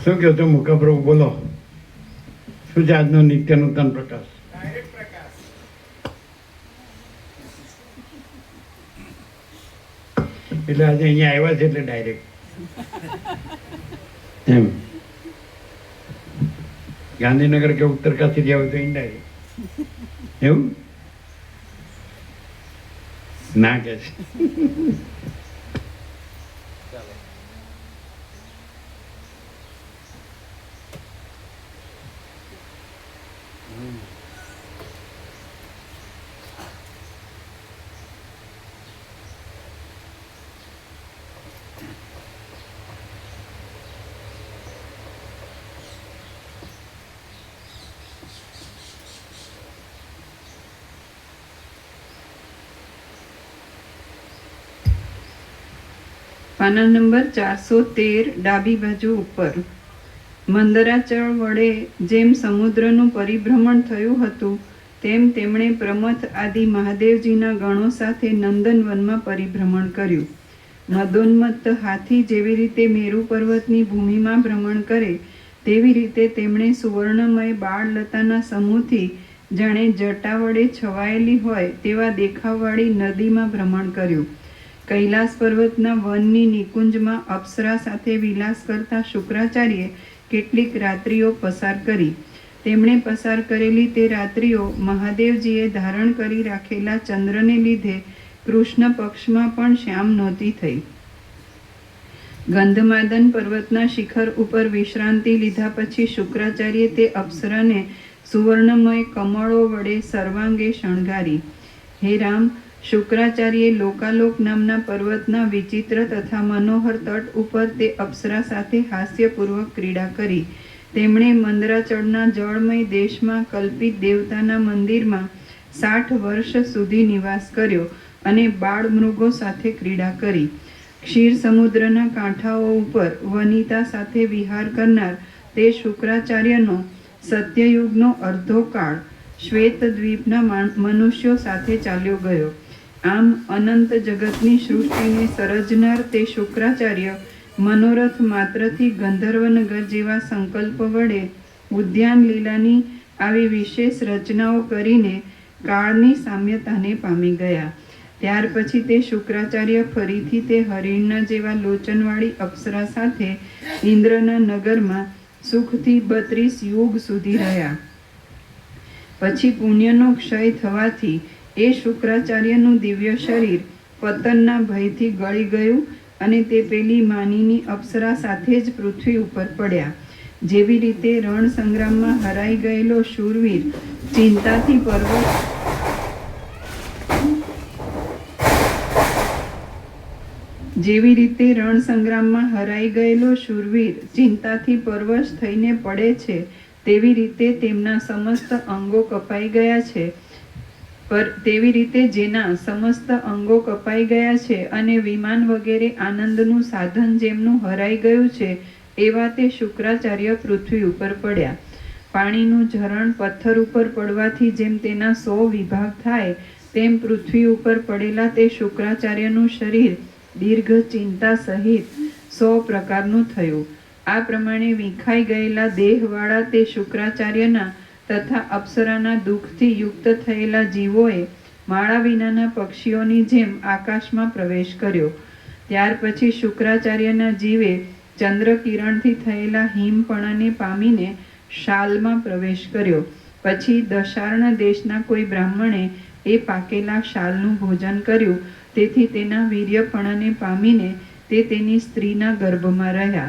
શું કહો છો મુખાપ્રભુ? બોલો, શું છે આજનો નિત્ય નૂતન પ્રકાશ? એટલે આજે અહીંયા આવ્યા છે એટલે ડાયરેક્ટ એમ. ગાંધીનગર કે ઉત્તરકાશી થી આવે તો ઇનડાયરેક્ટ એવું ના કે છે. પાના નંબર 413, ડાબી બાજુ ઉપર. મંદરાચળ વડે જેમ સમુદ્રનું પરિભ્રમણ થયું હતું તેમ તેમણે પ્રમથ આદિ મહાદેવજીના ગણો સાથે નંદનવનમાં પરિભ્રમણ કર્યું. મદોન્મત્ત હાથી જેવી રીતે મેરુ પર્વતની ભૂમિમાં ભ્રમણ કરે તેવી રીતે તેમણે સુવર્ણમય બાળલતાના સમૂહથી જાણે જટા વડે છવાયેલી હોય તેવા દેખાવવાળી નદીમાં ભ્રમણ કર્યું. કૈલાસ પર્વતના વનની નિકુંજમાં અપ્સરા સાથે વિલાસ કરતા શુક્રાચાર્યે કેટલીક રાત્રિઓ પસાર કરી. તેમણે પસાર કરેલી તે રાત્રિઓ મહાદેવજીએ ધારણ કરી રાખેલા ચંદ્રને લીધે કૃષ્ણ પક્ષમાં પણ શ્યામ નહોતી થઈ. ગંધમાદન પર્વતના શિખર ઉપર વિશ્રાંતિ લીધા પછી શુક્રાચાર્યે તે અપ્સરાને સુવર્ણમય કમળો વડે સર્વાંગે શણગારી. હે રામ, શુક્રાચાર્યે લોકાલોક નામના પર્વતના વિચિત્ર તથા મનોહર તટ ઉપર તે અપ્સરા સાથે હાસ્યપૂર્વક ક્રીડા કરી. તેમણે મંદરાચળના જળમય દેશમાં કલ્પિત દેવતાના મંદિરમાં 60 વર્ષ સુધી નિવાસ કર્યો અને બાળ મૃગો સાથે ક્રીડા કરી. ક્ષીર સમુદ્રના કાંઠાઓ ઉપર વનિતા સાથે વિહાર કરનાર તે શુક્રાચાર્યનો સત્યયુગનો અર્ધો કાળ શ્વેતદ્વીપના મનુષ્યો સાથે ચાલ્યો ગયો. આમ અનંત જગતની સૃષ્ટિને સર્જનાર તે શુક્રાચાર્ય મનોરથ માત્રથી ગંધર્વનગર જેવા સંકલ્પ વડે ઉદ્યાન લીલાની આવી વિશેષ રચનાઓ કરીને કાળની સામ્યતાને પામી ગયા. ત્યાર પછી તે શુક્રાચાર્ય ફરીથી તે હરિણના જેવા લોચનવાળી અપ્સરા સાથે ઇન્દ્રના નગરમાં સુખથી 32 યુગ સુધી રહ્યા. પછી પુણ્યનો ક્ષય થવાથી એ શુક્રાચાર્યનું દિવ્ય શરીર પતનના ભયથી ગળી ગયું અને તે પેલી માનીની અપ્સરા સાથે જ પૃથ્વી ઉપર પડ્યા. જેવી રીતે રણ સંગ્રામમાં હરાઈ ગયેલો શૂરવીર ચિંતાથી પરવશ થઈને પડે છે તેવી રીતે તેમના સમસ્ત અંગો કપાઈ ગયા છે. જેના સમસ્ત અંગો કપાઈ ગયા છે અને વિમાન વગેરે આનંદનું સાધન જેમનું હરાઈ ગયું છે એવા તે શુક્રાચાર્ય પૃથ્વી ઉપર પડ્યા. પાણીનું ઝરણ પથ્થર ઉપર પડવાથી જેમ તેના 100 વિભાગ થાય તેમ પૃથ્વી ઉપર પડેલા તે શુક્રાચાર્યનું શરીર દીર્ઘ ચિંતા સહિત 100 પ્રકારનું થયું. આ પ્રમાણે વિખાઈ ગયેલા દેહવાળા તે શુક્રાચાર્યના તથા અપ્સરાના દુઃખથી યુક્ત થયેલા જીવોએ માળા વિનાના પક્ષીઓની જેમ આકાશમાં પ્રવેશ કર્યો. ત્યાર પછી શુક્રાચાર્યના જીવે ચંદ્રકિરણથી થયેલા હિમપણાને પામીને શાલમાં પ્રવેશ કર્યો. પછી દશાર્ણ દેશના કોઈ બ્રાહ્મણે એ પાકેલા શાલનું ભોજન કર્યું. તેથી તેના વીર્યપણાને પામીને તે તેની સ્ત્રીના ગર્ભમાં રહ્યા.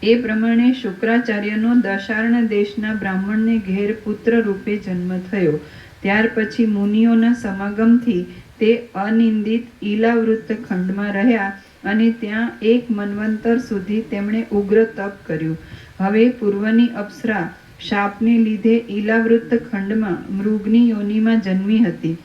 એ પ્રમાણે શુક્રાચાર્યનો દશાર્ણ દેશના બ્રાહ્મણને ઘેર પુત્ર રૂપે જન્મ થયો. ત્યાર પછી મુનિઓના સમાગમથી તે અનિંદિત ઈલાવૃત્ત ખંડમાં રહ્યા અને ત્યાં 1 મન્વંતર સુધી તેમણે ઉગ્ર તપ કર્યું. હવે પૂર્વની અપ્સરા શાપને લીધે ઈલાવૃત્ત ખંડમાં મૃગની યોનિમાં જન્મી હતી.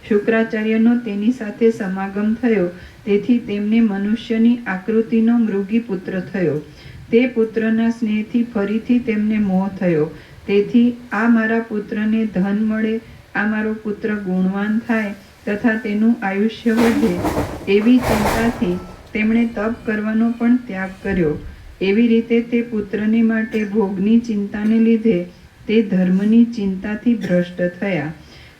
શુક્રાચાર્યનો તેની સાથે સમાગમ થયો, તેથી તેમને મનુષ્યની આકૃતિનો મૃગી પુત્ર થયો. તે પુત્રના સ્નેહથી ફરીથી તેમને મોહ થયો. તેથી આ મારા પુત્રને ધન મળે, આ મારો પુત્ર ગુણવાન થાય તથા તેનું આયુષ્ય વધે એવી ચિંતાથી તેમણે તપ કરવાનો પણ ત્યાગ કર્યો. એવી રીતે તે પુત્રને માટે ભોગની ચિંતાને લીધે તે ધર્મની ચિંતાથી ભ્રષ્ટ થયા.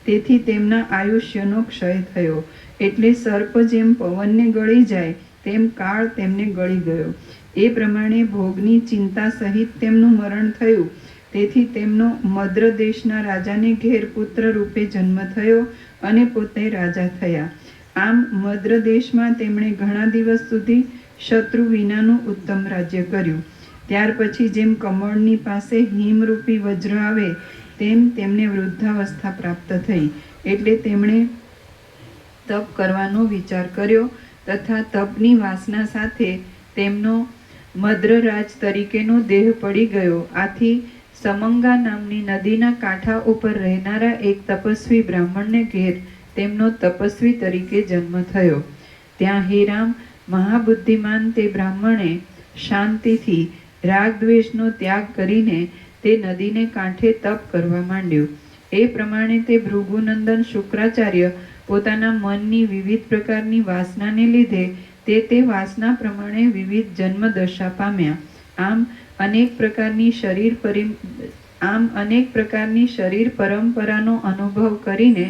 તેથી તેમના આયુષ્યનો ક્ષય થયો. એટલે સર્પ જેમ પવનને ગળી જાય તેમ કાળ તેમને ગળી ગયો. એ પ્રમાણે ભોગની ચિંતા સહિત તેમનું મરણ થયું. તેથી તેમનો મદ્ર દેશના રાજાને ઘેર પુત્ર રૂપે જન્મ થયો અને પોતે રાજા થયા. આમ મદ્ર દેશમાં તેમણે ઘણા દિવસ સુધી શત્રુ વિનાનું ઉત્તમ રાજ્ય કર્યું. ત્યાર પછી જેમ કમળની પાસે હિમરૂપી વજ્ર આવે તેમ તેમને વૃદ્ધાવસ્થા પ્રાપ્ત થઈ. એટલે તેમણે તપ કરવાનો વિચાર કર્યો તથા તપની વાસના સાથે તેમનો મદ્રરાજ તરીકેનો દેહ પડી ગયો. આથી સમંગા નામની નદીના કાંઠા ઉપર રહેનારા એક તપસ્વી બ્રાહ્મણને ઘેર તેમનો તપસ્વી તરીકે જન્મ થયો. ત્યાં હેરામ મહાબુદ્ધિમાન તે બ્રાહ્મણે શાંતિથી રાગ દ્વેષનો ત્યાગ કરીને તે નદીને કાંઠે તપ કરવા માંડ્યો. એ પ્રમાણે તે ભૃગુનંદન શુક્રાચાર્ય પોતાના મનની વિવિધ પ્રકારની વાસનાને લીધે તે વાસના પ્રમાણે વિવિધ જન્મ દશા પામ્યા. આમ અનેક પ્રકારની શરીર પરંપરાનો અનુભવ કરીને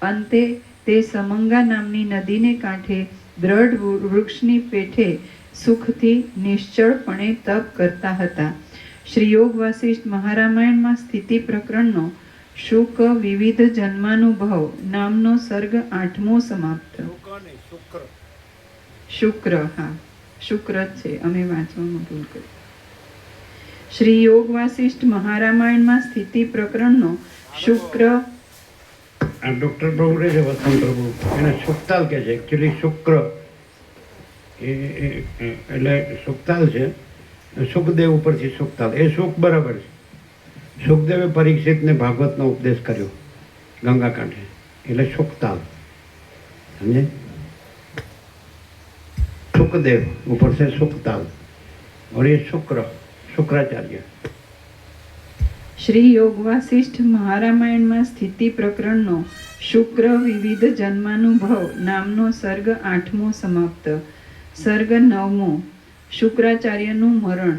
અંતે તે સમંગા નામની નદીને કાંઠે દ્રઢ વૃક્ષની પેઠે સુખથી નિશ્ચળપણે તપ કરતા હતા. શ્રી યોગ વાસિષ્ઠ મહારામાયણમાં સ્થિતિ પ્રકરણનો શુક વિવિધ જન્માનુભવ નામનો સર્ગ 8મો સમાપ્ત. શુક્ર, હા શુક્ર જ છે, અમે વાંચવામાં ભૂલ કરી. શ્રી યોગ વાસિષ્ઠ મહારામાયણમાં સ્થિતિ પ્રકરણનો શુક્ર. આ ડૉક્ટર પ્રભુ રહે છે વસંત પ્રભુ, એને સુક્તાલ કહે છે. એકચ્યુઅલી શુક્ર એટલે સુક્તાલ છે, સુખદેવ ઉપરથી સુક્તાલ. એ સુખ બરાબર છે. સુખદેવે પરીક્ષિતને ભાગવતનો ઉપદેશ કર્યો ગંગા કાંઠે, એટલે સુક્તાલ. સમજે? સુખદેવ ઉપર છે સુક્તાલ और ये શુક્રાચાર્ય. શ્રી યોગ વાસિષ્ઠ મહારામાયણમાં સ્થિતિ પ્રકરણનો શુક્ર વિવિધ જન્માનુભવ નામનો સર્ગ 8મો સમાપ્ત. સર્ગ 9મો. શુક્રાચાર્યનું મરણ.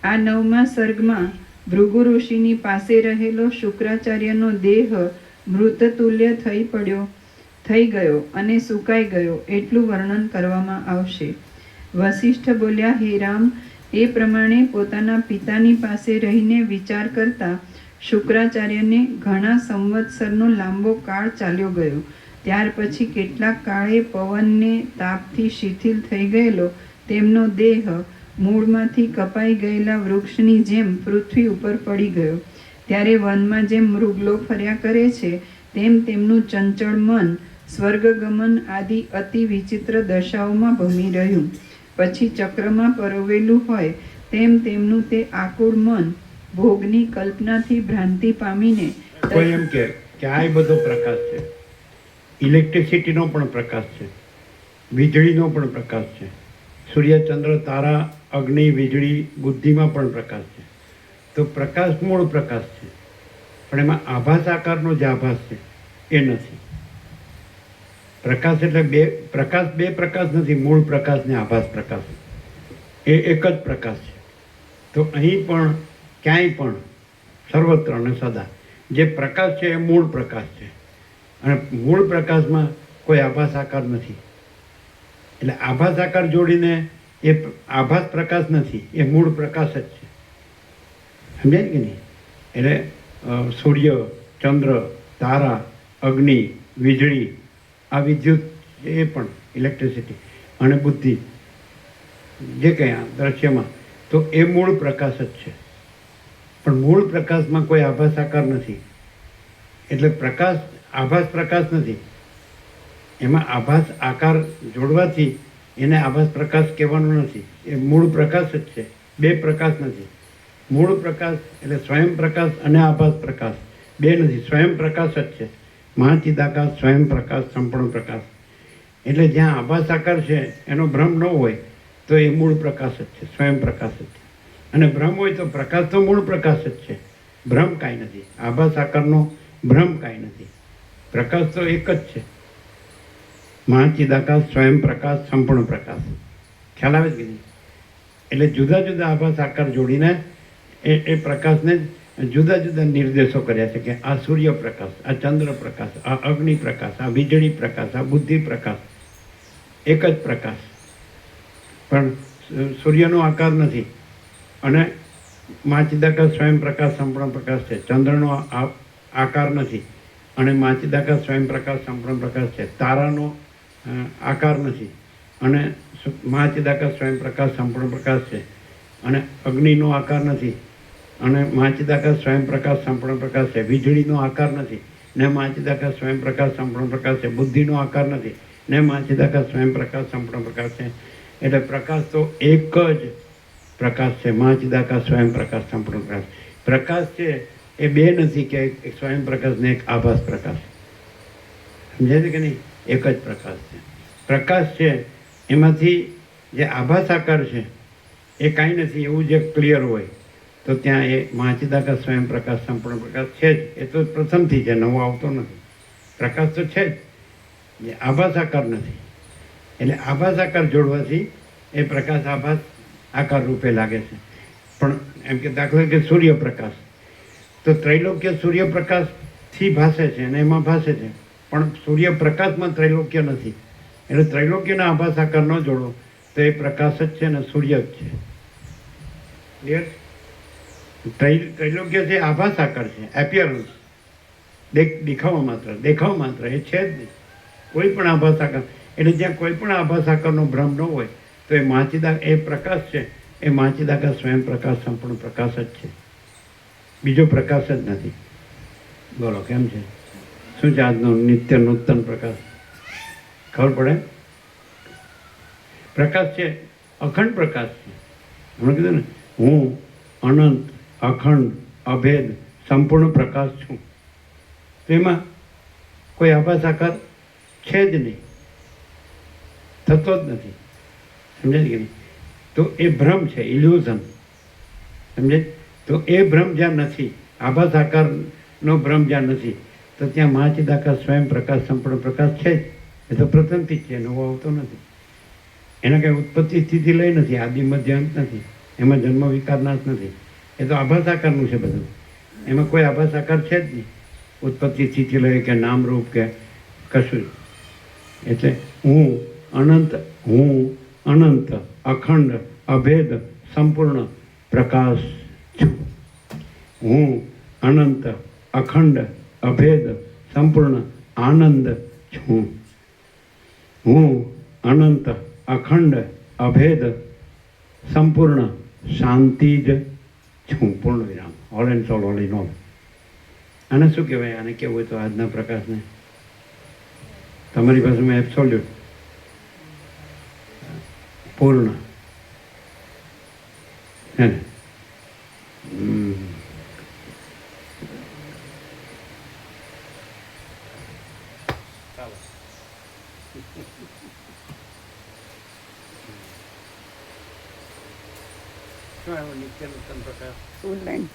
આ 9મા સર્ગમાં ભૃગુ ઋષિની પાસે રહેલો શુક્રાચાર્યનો દેહ મૃતતુલ્ય થઈ ગયો અને સુકાઈ ગયો એટલું વર્ણન કરવામાં આવશે. વસિષ્ઠ બોલ્યા, હે રામ, એ પ્રમાણે પોતાના પિતાની પાસે રહીને વિચાર કરતા શુક્રાચાર્યને ઘણા સંવત્સરનો લાંબો કાળ ચાલ્યો ગયો. ત્યાર પછી કેટલાક કાળે પવનને તાપથી શિથિલ થઈ ગયેલો તેમનો દેહ મૂળમાંથી કપાઈ ગયેલા વૃક્ષની જેમ પૃથ્વી ઉપર પડી ગયો. ત્યારે વનમાં જેમ મૃગલો ફર્યા કરે છે તેમ તેમનું ચંચળ મન સ્વર્ગગમન આદિ અતિ વિચિત્ર દશાઓમાં ભમી રહ્યું. પછી ચક્રમાં પરોવેલું હોય તેમ તેમનું તે આકુળ મન ભોગની કલ્પનાથી ભ્રાંતિ પામીને કોઈ એમ કે આ બધો પ્રકાશ છે, ઇલેક્ટ્રિસિટીનો પણ પ્રકાશ છે, વીજળીનો પણ પ્રકાશ છે, સૂર્ય ચંદ્ર તારા અગ્નિ વીજળી બુદ્ધિમાં પણ પ્રકાશ છે. તો પ્રકાશ મૂળ પ્રકાશ છે, પણ એમાં આભાસ આકારનો જે આભાસ છે એ નથી. પ્રકાશ એટલે બે પ્રકાશ નથી, મૂળ પ્રકાશ ને આભાસ પ્રકાશ એ એક જ પ્રકાશ છે. તો અહીં પણ ક્યાંય પણ સર્વત્ર અને સદા જે પ્રકાશ છે એ મૂળ પ્રકાશ છે, અને મૂળ પ્રકાશમાં કોઈ આભાસ આકાર નથી. એટલે આભાસ આકાર જોડીને એ આભાસ પ્રકાશ નથી, એ મૂળ પ્રકાશ જ છે. સમજાય કે નહીં? એટલે સૂર્ય ચંદ્ર તારા અગ્નિ વીજળી આ વિદ્યુત એ પણ ઇલેક્ટ્રિસિટી અને બુદ્ધિ જે કંઈ આ દ્રશ્યમાં તો એ મૂળ પ્રકાશ જ છે. પણ મૂળ પ્રકાશમાં કોઈ આભાસ આકાર નથી. એટલે પ્રકાશ આભાસ પ્રકાશ નથી, એમાં આભાસ આકાર જોડવાથી એને આભાસ પ્રકાશ કહેવાનું નથી. એ મૂળ પ્રકાશ જ છે, બે પ્રકાશ નથી. મૂળ પ્રકાશ એટલે સ્વયં પ્રકાશ અને આભાસ પ્રકાશ બે નથી, સ્વયં પ્રકાશ જ છે. મહાચિદાકાશ સ્વયં પ્રકાશ સંપૂર્ણ પ્રકાશ. એટલે જ્યાં આભાસ આકાર છે એનો ભ્રમ ન હોય તો એ મૂળ પ્રકાશ જ છે, સ્વયં પ્રકાશ જ છે. અને ભ્રમ હોય તો પ્રકાશ તો મૂળ પ્રકાશ જ છે, ભ્રમ કાંઈ નથી. આભાસ આકારનો ભ્રમ કાંઈ નથી, પ્રકાશ તો એક જ છે. મહાચિદાકાશ સ્વયં પ્રકાશ સંપૂર્ણ પ્રકાશ. ખ્યાલ આવે છે કે નહીં? એટલે જુદા જુદા આભાસ આકાર જોડીને એ પ્રકાશને જુદા જુદા નિર્દેશો કર્યા છે કે આ સૂર્યપ્રકાશ, આ ચંદ્રપ્રકાશ, આ અગ્નિ પ્રકાશ, આ વીજળી પ્રકાશ, આ બુદ્ધિ પ્રકાશ, એક જ પ્રકાશ. પણ સૂર્યનો આકાર નથી અને માચિદાકાશ સ્વયં પ્રકાશ સંપૂર્ણ પ્રકાશ છે. ચંદ્રનો આકાર નથી અને માચિદાકાશ સ્વયં પ્રકાશ સંપૂર્ણ પ્રકાશ છે. તારાનો આકાર નથી અને માચિદાકાશ સ્વયં પ્રકાશ સંપૂર્ણ પ્રકાશ છે. અને અગ્નિનો આકાર નથી અને માચિદાકાશ સ્વયં પ્રકાશ સંપૂર્ણ પ્રકાશ છે. વીજળીનો આકાર નથી ને માચિદાકાશ સ્વયં પ્રકાશ સંપૂર્ણ પ્રકાશ છે. બુદ્ધિનો આકાર નથી ને માચિદાકાશ સ્વયં પ્રકાશ સંપૂર્ણ પ્રકાશ છે. એટલે પ્રકાશ તો એક જ પ્રકાશ છે, માચિદાકાશ સ્વયં પ્રકાશ સંપૂર્ણ પ્રકાશ. પ્રકાશ છે એ બે નથી કે એક સ્વયં પ્રકાશ ને એક આભાસ પ્રકાશ. સમજાય છે કે નહીં? એક જ પ્રકાશ છે. પ્રકાશ છે એમાંથી જે આભાસ આકાર છે એ કાંઈ નથી એવું જે ક્લિયર હોય તો ત્યાં એ માચિદાકાશ સ્વયં પ્રકાશ સંપૂર્ણ પ્રકાશ છે જ. એ તો પ્રથમથી છે, નવો આવતો નથી. પ્રકાશ તો છે જ, જે આભાસ આકાર નથી. એટલે આભાસ આકાર જોડવાથી એ પ્રકાશ આભાસ આકાર રૂપે લાગે છે. પણ એમ કે દાખલા કે સૂર્યપ્રકાશ, તો ત્રૈલોક્ય સૂર્યપ્રકાશથી ભાસે છે અને એમાં ભાસે છે, પણ સૂર્યપ્રકાશમાં ત્રૈલોક્ય નથી. એટલે ત્રૈલોક્યના આભાસ આકાર ન જોડો તો એ પ્રકાશ જ છે ને સૂર્ય જ છે. ક્લિયર? ત્રૈલોક્ય છે આભાસ આકાર છે, એપિયરન્સ, દેખાવ માત્ર એ છે જ નહીં કોઈ પણ આભાસ આકાર. એટલે જ્યાં કોઈ પણ આભાસ આકારનો ભ્રમ ન હોય તો એ એ પ્રકાશ છે એ માચિદાકાશ સ્વયં પ્રકાશ સંપૂર્ણ પ્રકાશ જ છે, બીજો પ્રકાશ જ નથી. બોલો કેમ છે? શું છે આજનો નિત્ય નૂતન પ્રકાશ? ખબર પડે? પ્રકાશ છે અખંડ પ્રકાશ છે. હમણાં કીધું ને, હું અનંત અખંડ અભેદ સંપૂર્ણ પ્રકાશ છું. તો એમાં કોઈ આભાસ આકાર છે જ નહીં, થતો જ નથી. સમજાય કે નહીં? તો એ ભ્રમ છે, ઇલ્યુઝન. સમજાય? તો એ ભ્રમ જ્યાં નથી, આભાસ આકારનો ભ્રમ જ્યાં નથી, તો ત્યાં માચિદાકાશ સ્વયં પ્રકાશ સંપૂર્ણ પ્રકાશ છે જ. એ તો પ્રથમથી જ છે, નવો આવતો નથી. એના કંઈ ઉત્પત્તિ સ્થિતિ લઈ નથી, આદિ મધ્ય અંત નથી, એમાં જન્મ વિકારનાશ નથી. એ તો આભાસ આકારનું છે બધું. એમાં કોઈ આભાસ આકાર છે જ નહીં, ઉત્પત્તિ સ્થિતિ લઈ કે નામરૂપ કે કશું. એટલે હું અનંત અખંડ અભેદ સંપૂર્ણ પ્રકાશ છું. હું અનંત અખંડ અભેદ સંપૂર્ણ આનંદ છું. હું અનંત અખંડ અભેદ સંપૂર્ણ શાંતિ જ છું. પૂર્ણ વિરામ. All and soul, all in all. આને શું કહેવાય? આને કેવું હોય તો આજના પ્રકાશને તમારી ભાષામાં એબ્સોલ્યુટ, પૂર્ણ, હે ને? શું આવ્યું નિત્ય નૂતન પ્રકાશ? Full and